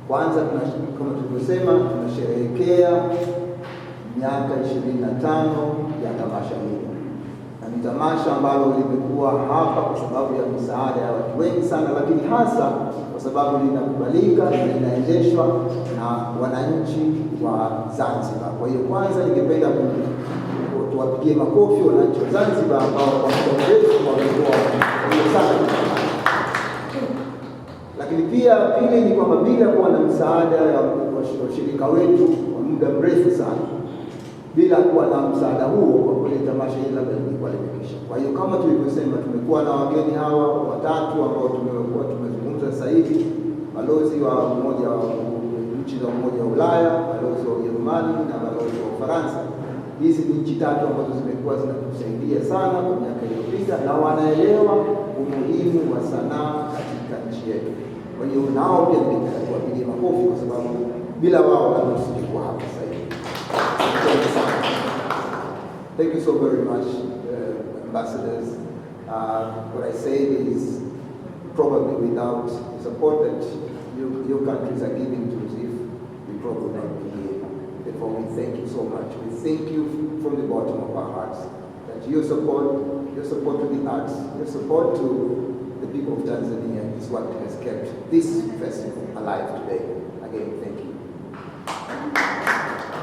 Kwanza kama tulivyosema, tunasherehekea miaka 25 ya tamasha hili, na ni tamasha ambalo limekuwa hapa kwa sababu ya misaada ya watu wengi sana, lakini hasa kwa sababu linakubalika na linaendeshwa na wananchi wa Zanzibar. Kwa hiyo kwanza ningependa tuwapigie makofi wananchi wa Zanzibar ambao kwa muda mrefu wamekuwa sana. Lakini pia pili ni kwamba bila kuwa na msaada ya washirika wetu kwa muda mrefu sana, bila kuwa na msaada huo, kwa kweli tamasha hili labda lilikuwa limekwisha. Kwa hiyo kama tulivyosema, tumekuwa na wageni hawa watatu ambao tumekuwa tumezungumza sasa hivi: balozi wa mmoja wa nchi za Umoja wa Ulaya, balozi wa Ujerumani na balozi wa Ufaransa. Hizi ni nchi tatu ambazo zimekuwa zinatusaidia sana kwa miaka iliyopita na wanaelewa umuhimu wa sanaa katika nchi yetu. Kwa hiyo nao pia ningependa kuwapigia makofi kwa sababu bila wao labda tusingekuwa hapa sasa hivi. Thank you so very much, ambassadors. What I say is probably without the support that your countries are giving to Ziff, we probably not be here. Therefore, we thank you so much. We thank you from the bottom of our hearts that your support to the arts, your support to the people of Tanzania is what has kept this festival alive today. Again, thank you.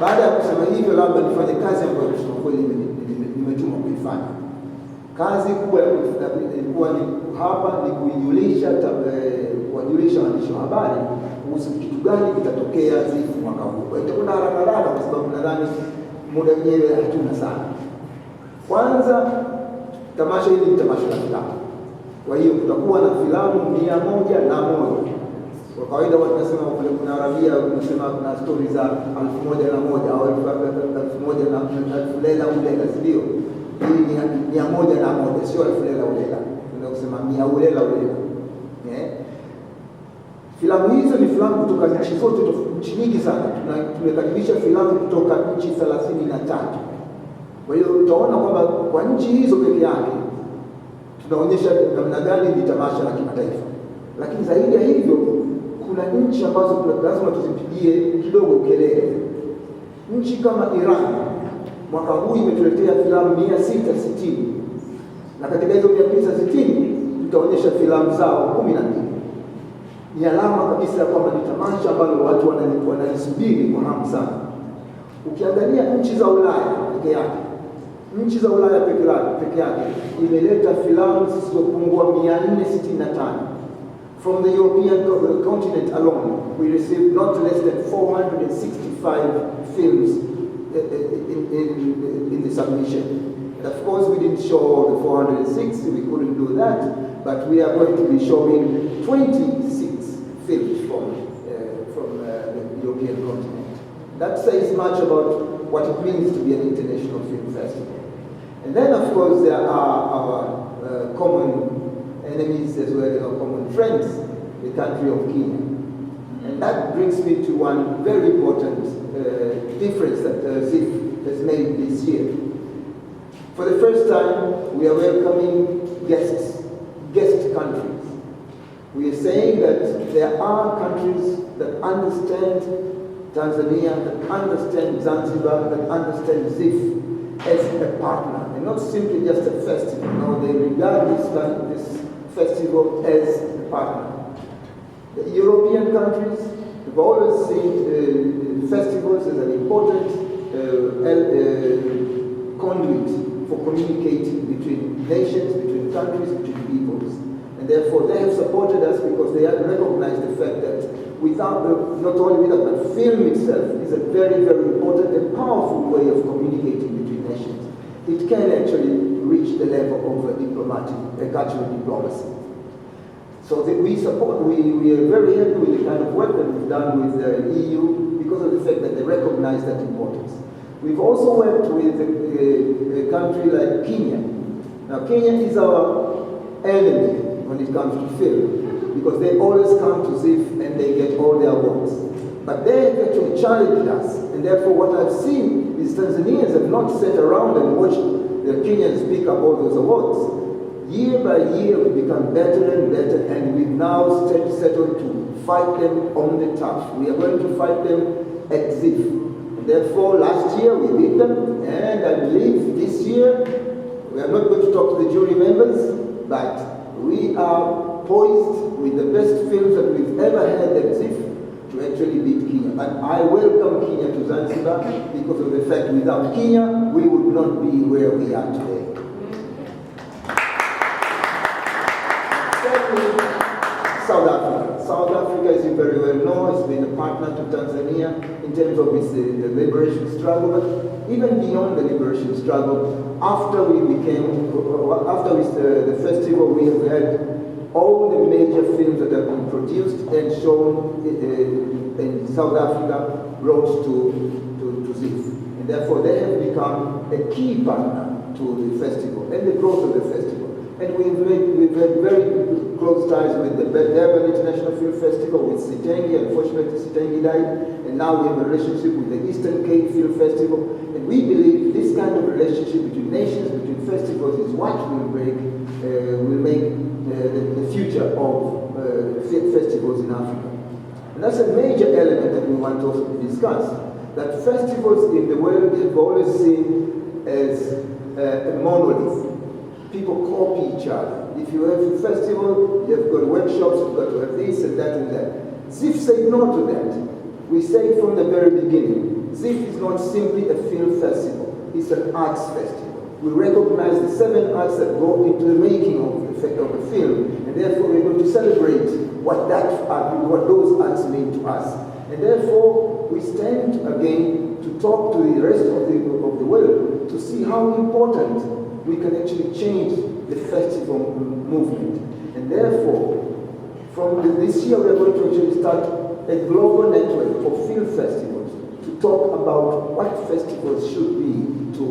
Baada ya kusema hivyo, labda nifanye kazi ambayo kusema kweli nimetumwa kuifanya. Kazi kubwa ilikuwa ni hapa ni kuwajulisha waandishi wa habari kuhusu kitu gani kitatokea Ziff mwaka huu. Kwa hiyo kuna haraka kwa sababu nadhani muda wenyewe hatuna sana. Kwanza, tamasha hili ni tamasha la filamu. Kwa hiyo kutakuwa na filamu 101. Kwa kawaida watu wanasema kuna Arabia, wanasema kuna stories za 1001 au 1000 lela ulela, ndio. Hii ni 101, sio 1000 lela ulela. Tunaweza kusema 100 lela ulela. Filamu hizo ni filamu kutoka nchi zote, nchi nyingi sana. Tumekaribisha filamu kutoka nchi 33. Kwa hiyo utaona kwamba kwa nchi hizo peke yake tunaonyesha namna gani ni tamasha la kimataifa. Lakini zaidi ya hivyo, kuna nchi ambazo lazima tuzipigie kidogo kelele. Nchi kama Iran mwaka huu imetuletea filamu 660, na katika hizo 660 tutaonyesha filamu zao 12. Ni alama kabisa kwamba ni tamasha ambalo watu wanalisubiri kwa hamu sana. Ukiangalia nchi za Ulaya peke yake, nchi za Ulaya peke yake imeleta filamu zisizopungua 465. From the European continent alone, we received not less than 465 films in the submission. And of course, we didn't show the 406, we couldn't do that, but we are going to be showing 26 films from the European continent. That says much about what it means to be an international film festival. And then, of course, there are our common enemies as well as our common friends, the country of Kenya. And that brings me to one very important difference that Ziff has made this year. For the first time, we are welcoming guest countries. We are saying that there are countries that understand Tanzania, that understand Zanzibar, that understand Ziff as a partner, and not simply just a festival. No, they regard this festival as a partner. The European countries have always seen festivals as an important conduit for communicating between nations, between countries, between peoples. And therefore they have supported us because they have recognized the fact that not only without, but film itself is a very, very important and powerful way of communicating between nations. It can actually reach the level of cultural diplomacy. So that we are very happy with the kind of work that we've done with the EU because of the fact that they recognize that importance. We've also worked with a country like Kenya. Now, Kenya is our enemy when it comes to film because they always come to Ziff and they get all their awards. But they have actually challenged us, and therefore what I've seen is Tanzanians have not sat around and watched the Kenyans pick up all those awards. year by year we become better and better, and we've now settled to fight them on the turf. We are going to fight them at Ziff. Therefore, last year we beat them, and I believe this year we are not going to talk to the jury members, but we are poised with the best films that we've ever had at Ziff to actually beat Kenya. And I welcome Kenya to Zanzibar because of the fact without Kenya we would not be where we are today. South Africa. South Africa, as you very well know, has been a partner to Tanzania in terms of its the liberation struggle, but even beyond the liberation struggle, after the festival, we have had all the major films that have been produced and shown in South Africa brought to Ziff. And therefore, they have become a key partner to the festival and the growth of the festival. And we've had very close ties with the Durban International Film Festival, with Sitengi. Unfortunately, Sitengi died. And now we have a relationship with the Eastern Cape Film Festival. And we believe this kind of relationship between nations, between festivals, is what will make the future of festivals in Africa. And that's a major element that we want to also discuss. That festivals in the world have always seen as a monolith. People copy each other. If you have a festival, you've got workshops, you've got to have this and that and that. Ziff said no to that. We say from the very beginning, Ziff is not simply a film festival, it's an arts festival. We recognize the 7 arts that go into the making of a film, and therefore we're going to celebrate what those arts mean to us. And therefore, we stand again to talk to the rest of the world to see how important we can actually change the festival movement. And therefore, from this year we are going to actually start a global network of film festivals to talk about what festivals should be to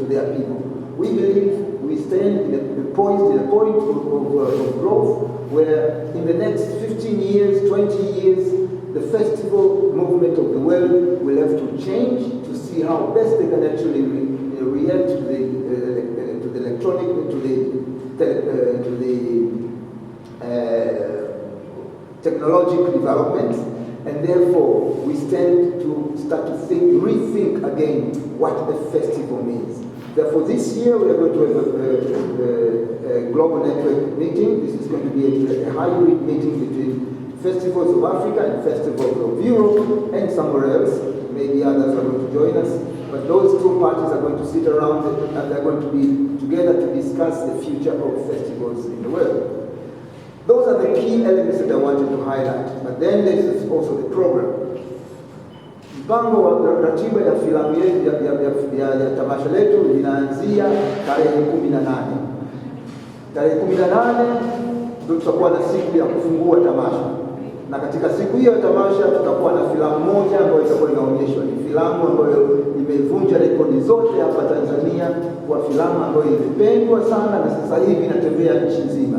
their people. We believe we stand in a point of growth where in the next 15 years, 20 years, the festival movement of the world will have to change to see how best they can actually react to the electronic, to the technological developments, and therefore we stand to start to rethink again what a festival means. Therefore, this year we are going to have a global network meeting. This is going to be a hybrid meeting between festivals of Africa and festivals of Europe and somewhere else. Maybe others are going to join us. But those two parties are going to sit around and they're going to be together to discuss the future of festivals in the world. Those are the key elements that I wanted to highlight. But then there is also the program. Mpango wa ratiba ya filamu yetu ya tamasha letu linaanzia tarehe 18. Tarehe 18 ndio tutakuwa na siku ya kufungua tamasha. Na katika siku hiyo ya tamasha tutakuwa na filamu moja ambayo itakuwa inaonyeshwa. Ni filamu ambayo imevunja rekodi zote hapa Tanzania, kwa filamu ambayo imependwa sana na sasa hivi inatembea nchi nzima.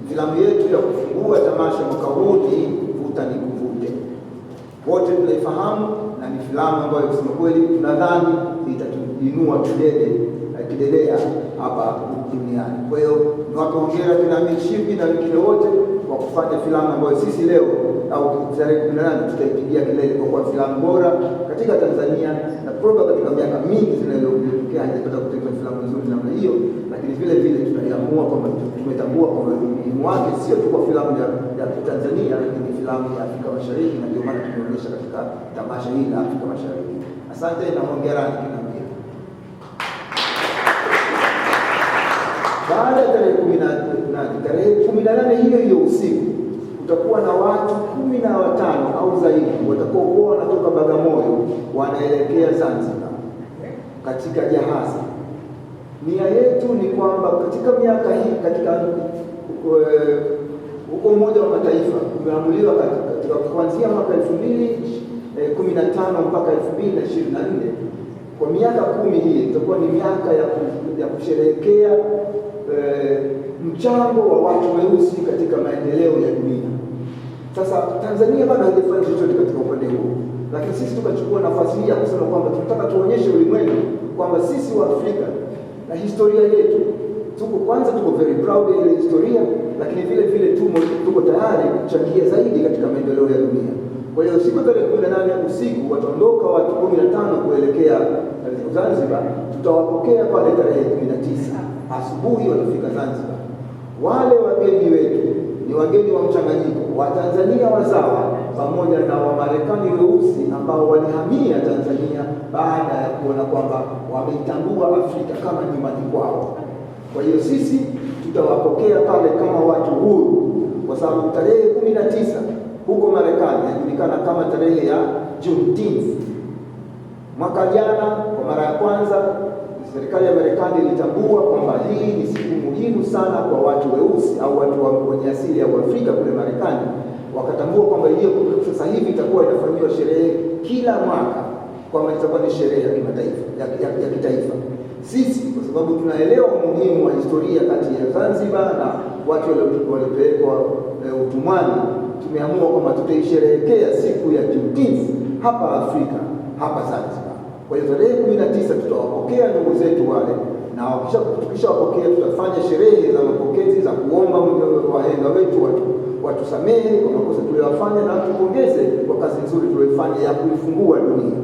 Filamu yetu ya kufungua tamasha mwaka huu ni Vuta ni Kuvute. Wote tunaifahamu na ni filamu ambayo kusema kweli tunadhani itatuinua kidedea hapa duniani. Kwa hiyo tunawapongeza kina Mishipi na wengine wote kwa kufanya filamu ambayo sisi leo au tarehe 18 tutaipigia kelele kwa filamu bora katika Tanzania, na proba katika miaka mingi zinazotokea haijapata kutengeneza filamu nzuri namna hiyo, lakini vile vile tunaiamua kwamba tumetambua kwamba umuhimu wake sio tu kwa filamu ya Tanzania, lakini filamu ya Afrika Mashariki, na ndio maana tumeonyesha katika tamasha hili la Afrika Mashariki. Asante na hongerani kina Mia. Baada ya tarehe 18 hiyo hiyo usiku utakuwa na watu 15 au zaidi watakaokuwa wanatoka Bagamoyo wanaelekea Zanzibar katika jahazi. Nia yetu ni kwamba katika miaka hii, katika huko Umoja wa Mataifa umeamuliwa katika kuanzia mwaka 2015 mpaka 2024, kwa miaka 10 hii itakuwa ni miaka ya kusherehekea mchango wa watu weusi katika maendeleo ya dunia. Sasa Tanzania bado haijafanya chochote katika upande huo, lakini sisi tukachukua nafasi hii ya kusema kwamba tunataka tuonyeshe ulimwengu kwamba sisi wa Afrika na historia yetu tuko very proud ya ile historia, lakini vile vile tuko tayari kuchangia zaidi katika maendeleo ya dunia. Kwa hiyo siku tarehe 18 usiku wataondoka watu 15 kuelekea Zanzibar. Tutawapokea pale tarehe 19 asubuhi, watafika Zanzibar. Wale wageni wetu ni wageni wa mchanganyiko wa Tanzania wazawa pamoja na Wamarekani weusi ambao walihamia Tanzania baada ya kuona kwamba wameitambua Afrika kama nyumbani kwao. Kwa hiyo sisi tutawapokea pale kama watu huru, kwa sababu tarehe 19 huko Marekani inajulikana kama tarehe ya Juneteenth. Mwaka jana kwa mara ya kwanza serikali ya Marekani ilitambua kwamba hii ni siku muhimu sana kwa watu weusi au watu wenye asili ya Afrika kule Marekani. Wakatambua kwamba hiyo sasa hivi itakuwa inafanywa sherehe kila mwaka, kwamba itakuwa ni sherehe ya kimataifa ya kitaifa. Sisi kwa sababu tunaelewa umuhimu wa historia kati ya Zanzibar na watu waliopelekwa utumwani, tumeamua kwamba tutaisherehekea siku ya Juneteenth hapa Afrika, hapa Zanzibar. Kwa hiyo tarehe 19 tutawapokea ndugu zetu wale, na tukishawapokea tutafanya sherehe za mapokezi za kuomba wahenga wetu watusamehe kwa makosa tuliyofanya na tupongeze kwa kazi nzuri tuliyofanya ya kuifungua dunia.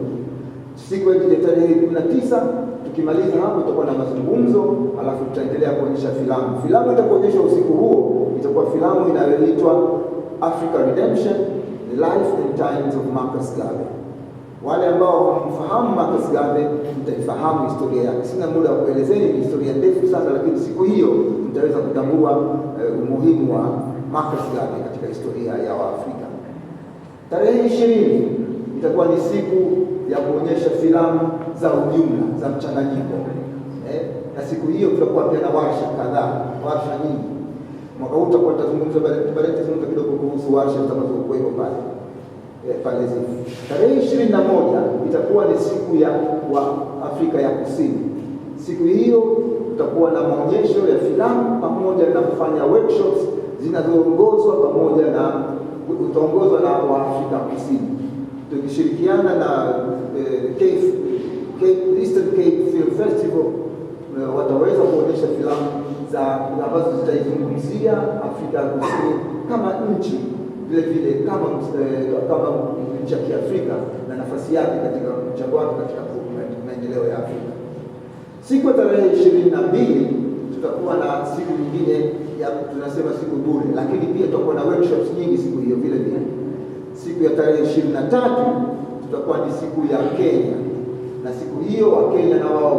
Siku ya tarehe 19 tukimaliza hapo tutakuwa na mazungumzo, alafu tutaendelea kuonyesha filamu. Filamu itakuonyesha usiku huo, itakuwa filamu inayoitwa Africa Redemption, The Life and Times of Marcus Garvey. Wale ambao hamfahamu Marcus Garvey mtaifahamu historia yake. Sina muda wa kuelezeni, ni historia ndefu sana, lakini siku hiyo mtaweza kutambua umuhimu wa Marcus Garvey katika historia ya Waafrika. Tarehe 20 itakuwa ni siku ya kuonyesha filamu za ujumla za mchanganyiko. Na siku hiyo tutakuwa pia na warsha kadhaa, warsha nyingi. Mwaka huu tutakuwa tutazungumza baadaye kidogo kuhusu warsha zitakazokuwepo pale Ziff. Tarehe 21 itakuwa ni siku ya Afrika ya Kusini. Siku hiyo tutakuwa na maonyesho ya filamu pamoja na kufanya workshops zinazoongozwa na Waafrika Kusini, tukishirikiana na Eastern Cape Film Festival. Wataweza kuonyesha filamu ambazo zitaizungumzia Afrika ya Kusini kama nchi, vile vile kama nchi ya Kiafrika na nafasi yake katika mchango wake katika maendeleo ya Afrika. Siku ya tarehe 22 tutakuwa na siku nyingine ya tunasema siku bure, lakini pia tutakuwa na workshops nyingi siku hiyo vile vile. Siku ya tarehe 23 tutakuwa ni siku ya Kenya, na siku hiyo Wakenya na wao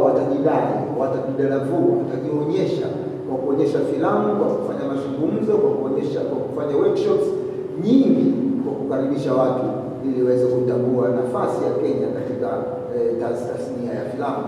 watajidadavua, watajionyesha kwa kuonyesha filamu, kwa kufanya mazungumzo, kwa kufanya workshops nyingi, kwa kukaribisha watu ili waweze kutambua nafasi ya Kenya katika tasnia ya filamu.